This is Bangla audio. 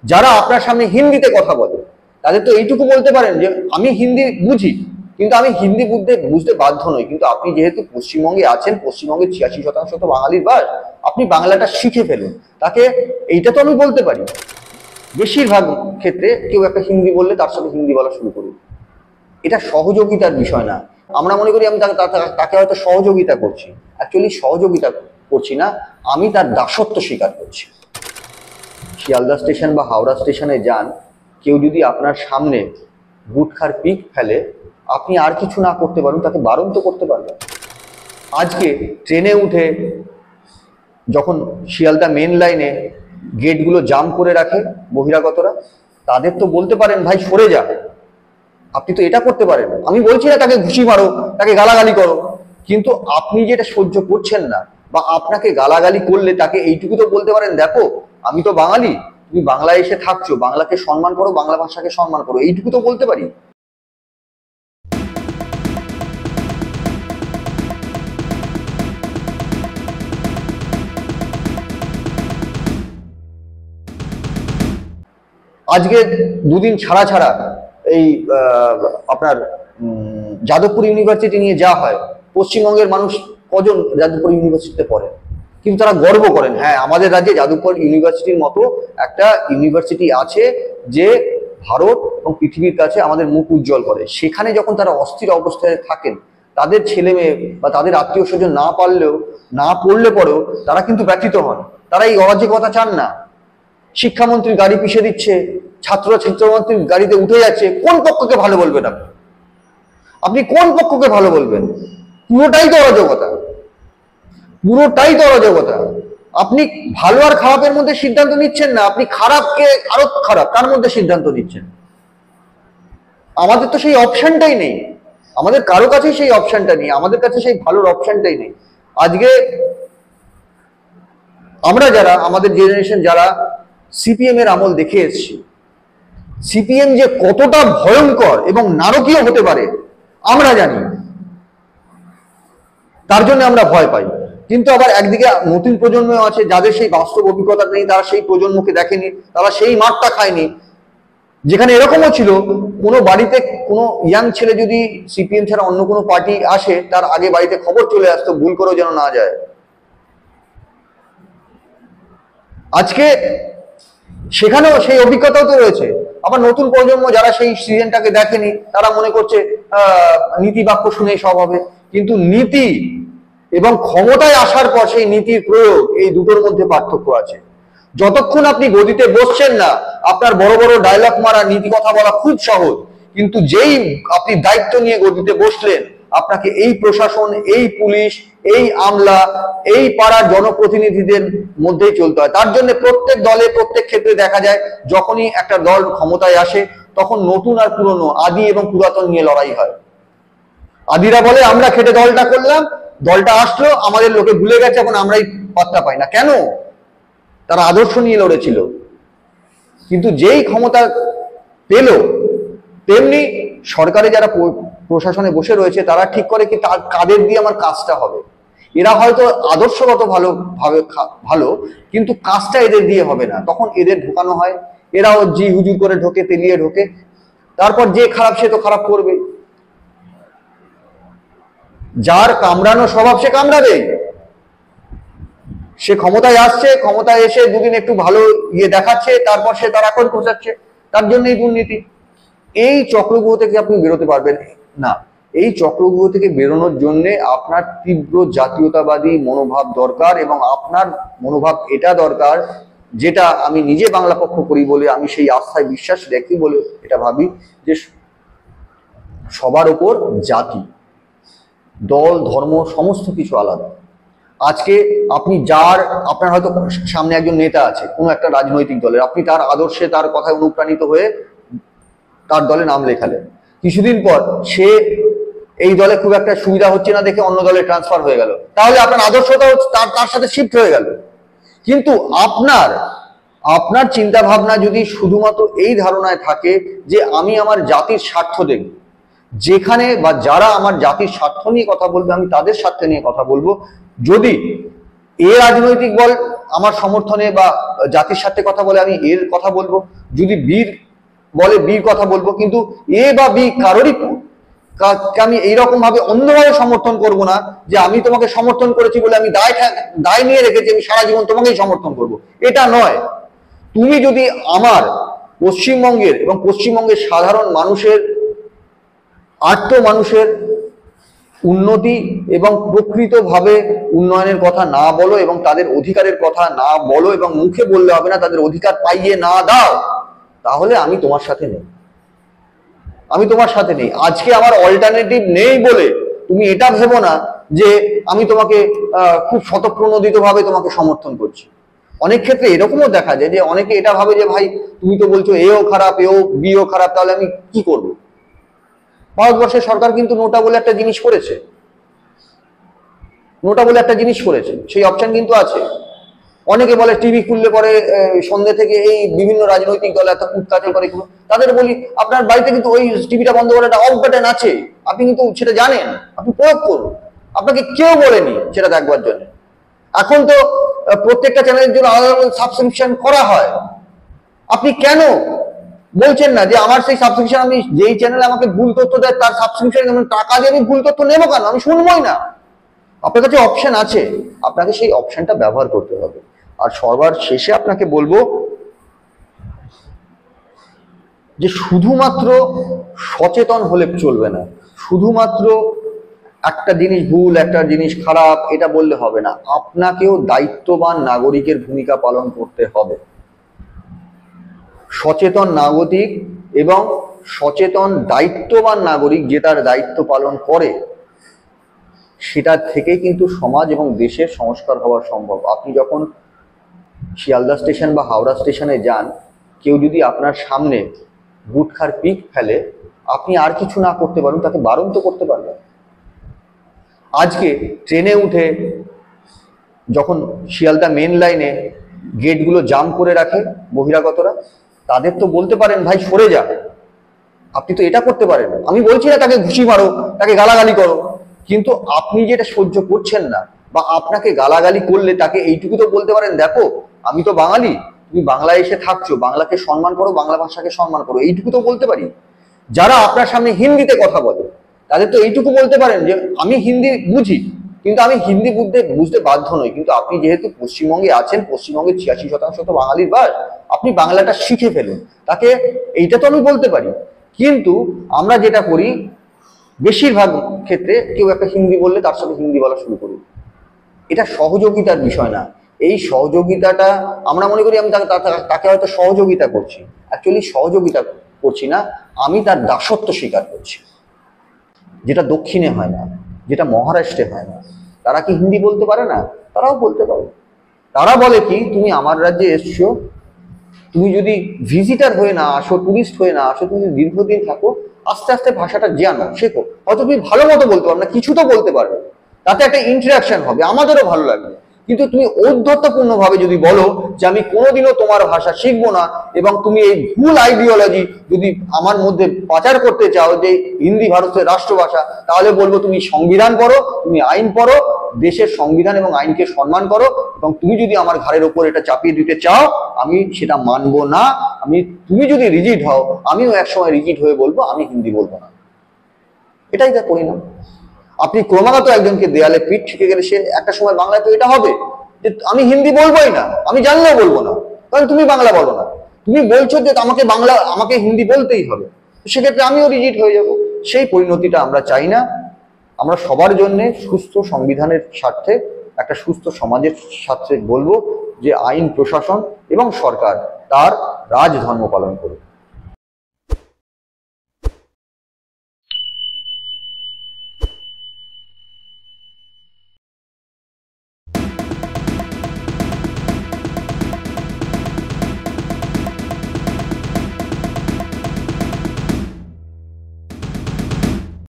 যারা আপনার সামনে হিন্দিতে কথা বলে তাদের তো এইটুকু বলতে পারেন যে আমি হিন্দি বুঝি, কিন্তু আমি হিন্দি বুঝতে বাধ্য নই, কিন্তু আপনি যেহেতু পশ্চিমবঙ্গে আছেন, পশ্চিমবঙ্গের 86% তো বাঙালির বাস, আপনি বাংলাটা শিখে ফেলুন। তাকে এইটা তো আমি বলতে পারি। বেশিরভাগ ক্ষেত্রে কেউ একটা হিন্দি বললে তার সাথে হিন্দি বলা শুরু করুন। এটা সহযোগিতার বিষয় না। আমরা মনে করি আমি তাকে হয়তো সহযোগিতা করছি, অ্যাকচুয়ালি সহযোগিতা করছি না, আমি তার দাসত্ব স্বীকার করছি। শিয়ালদা স্টেশন বা হাওড়া স্টেশনে যান, কেউ যদি আপনার সামনে গুটখার পিক ফেলে, আপনি আর কিছু না করতে পারুন, তাকে বারণ তো করতে পারবেন। আজকে ট্রেনে উঠে যখন শিয়ালদা মেন লাইনে গেটগুলো জাম করে রাখে বহিরাগতরা, তাদের তো বলতে পারেন ভাই সরে যা, আপনি তো এটা করতে পারেন। আমি বলছি না তাকে ঘুষি মারো, তাকে গালাগালি করো, কিন্তু আপনি যেটা সহ্য করছেন না বা আপনাকে গালাগালি করলে তাকে এইটুকু তো বলতে পারেন, দেখো আমি তো বাঙালি, তুমি বাংলায় এসে থাকছো, বাংলাকে সম্মান করো, বাংলা ভাষাকে সম্মান করো, এইটুকু তো বলতে পারি। আজকে দুদিন ছাড়া ছাড়া এই আপনার যাদবপুর ইউনিভার্সিটি নিয়ে যা হয়, পশ্চিমবঙ্গের মানুষ কজন যাদবপুর ইউনিভার্সিটিতে পড়ে, কিন্তু তারা গর্ব করেন, হ্যাঁ আমাদের রাজ্যে যাদবপুর ইউনিভার্সিটির মতো একটা ইউনিভার্সিটি আছে যে ভারত এবং পৃথিবীর কাছে আমাদের মুখ উজ্জ্বল করে। সেখানে যখন তারা অস্থির অবস্থায় থাকেন, তাদের ছেলে মেয়ে বা তাদের আত্মীয় স্বজন না পড়লে পরেও তারা কিন্তু ব্যথিত হন, তারা এই অরাজকতা চান না। শিক্ষামন্ত্রীর গাড়ি পিছিয়ে দিচ্ছে, ছাত্রমন্ত্রীর গাড়িতে উঠে যাচ্ছে, কোন পক্ষকে ভালো বলবেন আপনি কোন পক্ষকে ভালো বলবেন? পুরোটাই তো অরাজকতা, পুরোটাই তো অরাজকতা। আপনি ভালো আর খারাপের মধ্যে সিদ্ধান্ত নিচ্ছেন না, আপনি খারাপকে আরো খারাপ তার মধ্যে সিদ্ধান্ত নিচ্ছেন। আমাদের তো সেই অপশনটাই নেই, আমাদের কারো কাছেই সেই অপশনটা নেই, আমাদের কাছে সেই ভালোর অপশনটাই নেই। আজকে আমরা যারা, আমাদের জেনারেশন যারা সিপিএম এর আমল দেখে এসেছি, সিপিএম যে কতটা ভয়ঙ্কর এবং নারকীয় হতে পারে আমরা জানি, তার জন্য আমরা ভয় পাই। কিন্তু আবার একদিকে নতুন প্রজন্ম আছে যাদের সেই বাস্তব অভিজ্ঞতা নেই, তারা সেই প্রজন্মকে দেখেনি, তারা সেই মাঠটা খায়নি, যেখানে এরকমও ছিল কোনো বাড়িতে কোনো ইয়াং ছেলে যদি সিপিএম ছাড়া অন্য কোনো পার্টি আসে, তার আগে বাড়িতে খবর চলে আসতো ভুল করেও যেন না যায়। আজকে সেখানেও সেই অভিজ্ঞতাও তো রয়েছে। আবার নতুন প্রজন্ম যারা সেই সিজনটাকে দেখেনি, তারা মনে করছে নীতি বাক্য শুনে সব হবে, কিন্তু নীতি এবং ক্ষমতায় আসার পর সেই নীতির প্রয়োগ, এই দুটোর মধ্যে পার্থক্য আছে। যতক্ষণ আপনি গদিতে বসছেন না, আপনার বড় বড় ডায়লগ মারা, নীতি কথা বলা খুব সহজ, কিন্তু যেই আপনি দায়িত্ব নিয়ে গদিতে বসলেন, আপনাকে এই প্রশাসন, এই পুলিশ, এই আমলা, এই পাড়ার জনপ্রতিনিধিদের মধ্যেই চলতে হয়। তার জন্য প্রত্যেক দলে, প্রত্যেক ক্ষেত্রে দেখা যায় যখনই একটা দল ক্ষমতায় আসে, তখন নতুন আর পুরনো, আদি এবং পুরাতন নিয়ে লড়াই হয়। আদিরা বলে আমরা খেটে দলটা করলাম, দলটা আসলো, আমাদের লোকে ভুলে গেছে, এখন আমরাই পাত্তা পাই না। কেন? তারা আদর্শ নিয়ে লড়েছিল। কিন্তু যেই ক্ষমতা পেল, তেমনি সরকারে যারা প্রশাসনে বসে রয়েছে তারা ঠিক করে কি কাদের দিয়ে আমার কাজটা হবে। এরা হয়তো আদর্শগত ভালো, কিন্তু কাজটা এদের দিয়ে হবে না, তখন এদের ঢোকানো হয়, এরাও জি হুজুর করে ঢোকে, তেলিয়ে ঢোকে। তারপর যে খারাপ সে তো খারাপ করবে, যার কামড়ানো স্বভাব সে কামড়াবে। সে ক্ষমতায় আসছে, ক্ষমতায় এসে দুদিন একটু ভালো দেখাচ্ছে, তারপর সে তার এখন পৌঁছাচ্ছে, তার জন্যই দুর্নীতি। এই চক্রব্যূহ থেকে আপনি বেরোতে পারবেন না। এই চক্রব্যূহ থেকে বেরোনোর জন্য আপনার তীব্র জাতীয়তাবাদী মনোভাব দরকার, এবং আপনার মনোভাব এটা দরকার, যেটা আমি নিজে বাংলা পক্ষ করি বলে আমি সেই আস্থায় বিশ্বাস রাখি বলে এটা ভাবি, যে সবার উপর জাতি, দল, ধর্ম সমস্ত কিছু আলাদা। আজকে আপনি আপনার হয়তো সামনে একজন নেতা আছে কোনো একটা রাজনৈতিক দলের, আপনি তার আদর্শে, তার কথায় অনুপ্রাণিত হয়ে তার দলে নাম লেখালেন, কিছুদিন পর সে এই দলে খুব একটা সুবিধা হচ্ছে না দেখে অন্য দলে ট্রান্সফার হয়ে গেল, তাহলে আপনার আদর্শটাও তার সাথে শিফট হয়ে গেল। কিন্তু আপনার চিন্তা ভাবনা যদি শুধুমাত্র এই ধারণায় থাকে যে আমি আমার জাতির স্বার্থ দেখব, যেখানে বা যারা আমার জাতির স্বার্থ নিয়ে কথা বলবে আমি তাদের স্বার্থ নিয়ে কথা বলবো, যদি এ রাজনৈতিক আমার সমর্থনে বা জাতির স্বার্থে কথা বলে আমি এর কথা বলবো, যদি বীর বলে বীর কথা বলবো, কিন্তু এ বা বি কারোরই আমি এইরকম ভাবে অন্যভাবে সমর্থন করব না যে আমি তোমাকে সমর্থন করেছি বলে আমি দায় নিয়ে রেখেছি আমি সারা জীবন তোমাকেই সমর্থন করব, এটা নয়। তুমি যদি আমার পশ্চিমবঙ্গের এবং পশ্চিমবঙ্গের সাধারণ মানুষের আর্ত মানুষের উন্নতি এবং প্রকৃতভাবে উন্নয়নের কথা না বলো এবং তাদের অধিকারের কথা না বলো এবং মুখে বললে হবে না, তাদের অধিকার পাইয়ে না দাও, তাহলে আমি তোমার সাথে নেই, আমি তোমার সাথে নেই। আজকে আমার অল্টারনেটিভ নেই বলে তুমি এটা ভেবো না যে আমি তোমাকে খুব স্বতঃপ্রণোদিত ভাবে তোমাকে সমর্থন করছি। অনেক ক্ষেত্রে এরকমও দেখা যায় যে অনেকে এটা ভাবে যে ভাই তুমি তো বলছো এও খারাপ এও বিও খারাপ, তাহলে আমি কি করব? ভারতবর্ষের সরকার কিন্তু নোটা বলে একটা জিনিস করেছে, নোটা বলে একটা জিনিস করেছে, সেই অপশন কিন্তু আছে। অনেকে বলে টিভি খুললে পরে সন্ধ্যে থেকে এই বিভিন্ন রাজনৈতিক দল এত কুটকাচাল করে, তাদের বলি আপনার বাড়িতে কিন্তু ওই টিভিটা বন্ধ করে একটা অফ বাটন আছে, আপনি কিন্তু সেটা জানেন, আপনি প্রয়োগ করুন, আপনাকে কেউ বলেনি সেটা দেখবার জন্য। এখন তো প্রত্যেকটা চ্যানেলের জন্য আলাদা আলাদা সাবস্ক্রিপশন করা হয়, আপনি কেন বলছেন না যে আমার সেই সাবস্ক্রিপশন, আমি যেই চ্যানেলে আমাকে ভুল তথ্য দেয় তার সাবস্ক্রিপশন টাকা দিয়ে আমি ভুল তথ্য নেবো কেন? আমি শুনবোই না। আপনার কাছে অপশন আছে, আপনাকে সেই অপশনটা ব্যবহার করতে হবে। আর সবার শেষে আপনাকে বলবো যে শুধুমাত্র সচেতন হলে চলবে না, শুধুমাত্র একটা জিনিস ভুল একটা জিনিস খারাপ এটা বললে হবে না, আপনাকেও দায়িত্ববান নাগরিকের ভূমিকা পালন করতে হবে। সচেতন নাগরিক এবং সচেতন দায়িত্ববান নাগরিক যে তার দায়িত্ব পালন করে, সেটা থেকেই কিন্তু সমাজ এবং দেশের সংস্কার হওয়া সম্ভব। আপনি যখন শিয়ালদা স্টেশন বা হাওড়া স্টেশনে যান, কেউ যদি আপনার সামনে গুটখার পিক ফেলে, আপনি আর কিছু না করতে পারেন, তাকে বারণ তো করতে পারবেন। আজকে ট্রেনে উঠে যখন শিয়ালদা মেন লাইনে গেটগুলো জাম করে রাখে বহিরাগতরা, তাদের তো বলতে পারেন ভাই সরে যা, আপনি তো এটা করতে পারেন। আমি বলছি না তাকে ঘুষি মারো, তাকে গালাগালি করো, কিন্তু আপনি যেটা সহ্য করছেন না বা আপনাকে গালাগালি করলে তাকে এইটুকু তো বলতে পারেন, দেখো আমি তো বাঙালি, তুমি বাংলায় এসে থাকছো, বাংলাকে সম্মান করো, বাংলা ভাষাকে সম্মান করো, এইটুকু তো বলতে পারি। যারা আপনার সামনে হিন্দিতে কথা বলে তাদের তো এইটুকু বলতে পারেন যে আমি হিন্দি বুঝি, কিন্তু আমি হিন্দি বুঝতে বাধ্য নই, কিন্তু আপনি যেহেতু পশ্চিমবঙ্গে আছেন, পশ্চিমবঙ্গের 86% তো বাঙালির বাস, আপনি বাংলাটা শিখে ফেলুন, তাকে এইটা তো আমি বলতে পারি। কিন্তু আমরা যেটা করি বেশিরভাগ ক্ষেত্রে, কেউ একটা হিন্দি বললে তার সাথে হিন্দি বলা শুরু করি, এটা সহযোগিতার বিষয় না। এই সহযোগিতাটা আমরা মনে করি আমি তাকে হয়তো সহযোগিতা করছি, অ্যাকচুয়ালি সহযোগিতা করছি না, আমি তার দাসত্ব স্বীকার করছি, যেটা দক্ষিণে হয় না, যেটা মহারাষ্ট্রে হয় না। তারা কি হিন্দি বলতে পারে না? তারাও বলতে পারে। তারা বলে কি, তুমি আমার রাজ্যে এসছো, তুমি যদি ভিজিটার হয়ে না আসো, টুরিস্ট হয়ে না আসো, তুমি দীর্ঘদিন থাকো, আস্তে আস্তে ভাষাটা জানো, শেখো, হয়তো তুমি ভালো মতো বলতে পারবে না, কিছু তো বলতে পারবে, তাতে একটা ইন্টারাকশন হবে, আমাদেরও ভালো লাগবে। কিন্তু তুমি ঔদ্ধত্যপূর্ণ ভাবে যদি বলো যে আমি কোনোদিনও তোমার ভাষা শিখবো না, এবং তুমি এই ভুল আইডিওলজি যদি আমার মধ্যে পাচার করতে চাও যে হিন্দি ভারতের রাষ্ট্রভাষা, তাহলে বলবো তুমি সংবিধান পড়ো, তুমি আইন পড়ো, দেশের সংবিধান এবং আইনকে সম্মান করো, এবং তুমি যদি আমার ঘাড়ের ওপর এটা চাপিয়ে দিতে চাও আমি সেটা মানবো না। তুমি যদি রিজিড হও, আমিও একসময় রিজিড হয়ে বলবো আমি হিন্দি বলবো না। এটাই যা পরিণাম। আপনি ক্রমাগত একজনকে দেয়ালে পিঠ ঠেকে গেলে সে একটা সময় বাংলায় তো এটা হবে যে আমি হিন্দি বলবোই না, আমি জানলেও বলবো না, কারণ তুমি বাংলা বলো না, তুমি বলছো যে আমাকে হিন্দি বলতেই হবে, সেক্ষেত্রে আমিও রিজিড হয়ে যাব। সেই পরিণতিটা আমরা চাই না। আমরা সবার জন্য সুস্থ সংবিধানের স্বার্থে, একটা সুস্থ সমাজের স্বার্থে বলবো যে আইন প্রশাসন এবং সরকার তার রাজধর্ম পালন করুক।